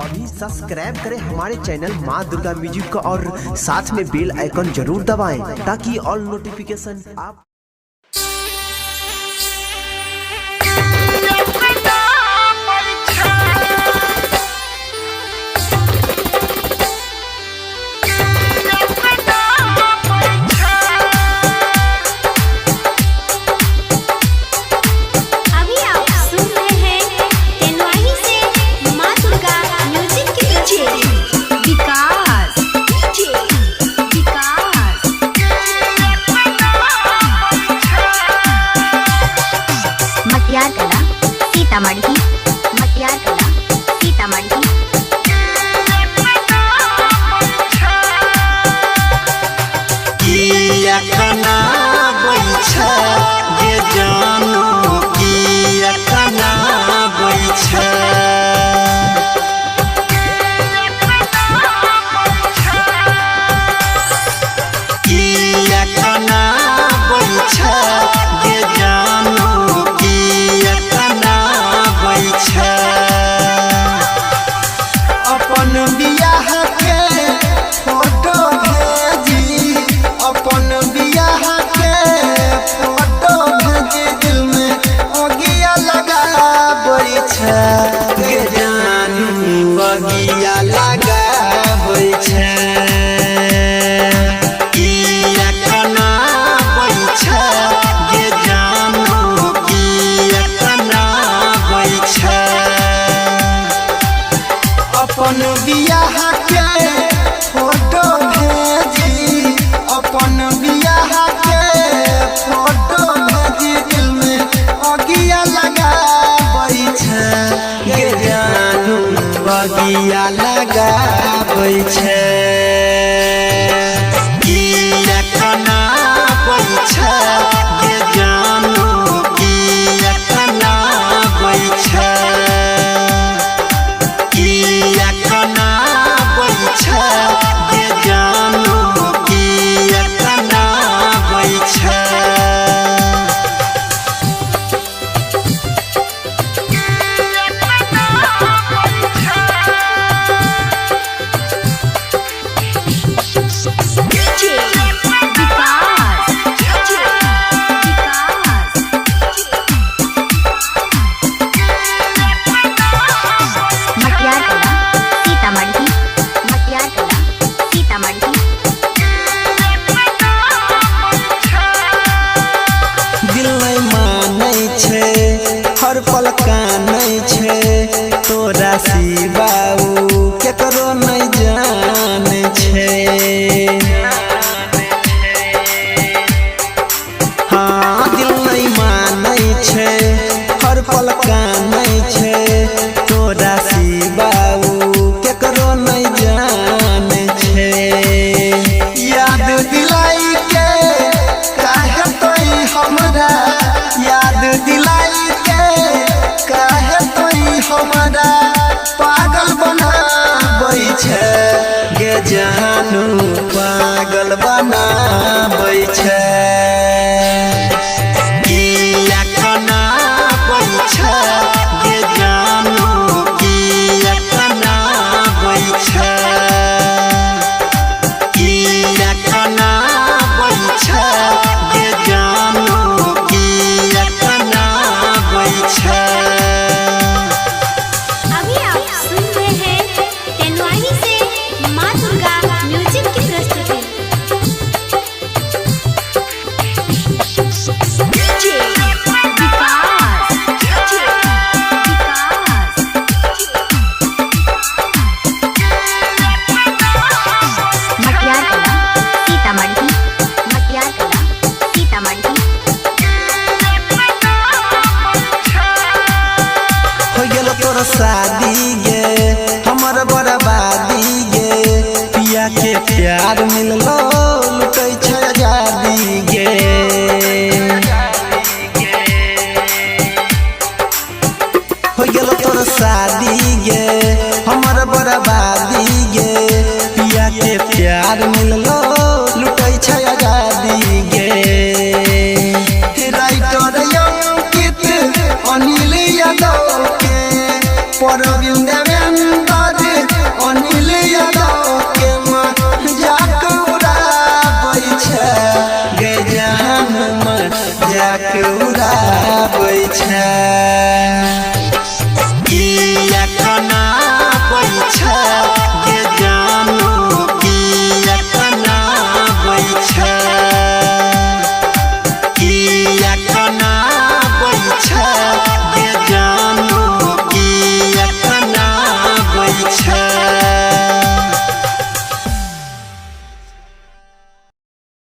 अभी सब्सक्राइब करें हमारे चैनल माँ दुर्गा म्यूजिक का और साथ में बेल आइकन जरूर दबाएं ताकि ऑल नोटिफिकेशन आप सीतामढ़ी मटियार कला सीतामढ़ी किया खाना बैठा ये जानो किया खाना बैठा किया खाना बैठा ये जानो अपन बियाह के फोटो भेजी अपन बियाह के फोटो भेजी दिल में अगिया लगा बैठा गे जानू अगिया लगा बैठा किया खाना बैठा गे जानू किया खाना बैठा अपन बियाह के फोटो भेजी अपन बियाह के फोटो भेजी दिल में अगिया लगा बैठा गे जानू अगिया लगा बैठा किया खाना बैठा गे जानू किया खाना बैठा किया खाना बैठा ये जानू किया खाना बैठा हर पल कानै छे तोरा सिवाऊ केकरो नहीं जाने छे हाँ दिल नहीं मानै छे हर पल कानै छे तोरा सिवाऊ केकरो नहीं जाने छे याद दिलाई के काहे तोई हमरा याद दिलाई हमारा पागल बनाबै छै गे जानू पागल बनाबै छै किया खाना बैठा गे जानू किया खाना बैठा किया खाना बैठा गे जानू किया खाना बैठा शादी गे हमर बर्बादी गे पिया के प्यार मिललो लुटै छै आजादी गे हो गेलो तोर शादी गे हमर बर्बादी गे पिया के प्यार मिललो लुटै छै आजादी गे राइटर अंकित अनिल यादव के पर के उड़ाबै छै किया कना पै छै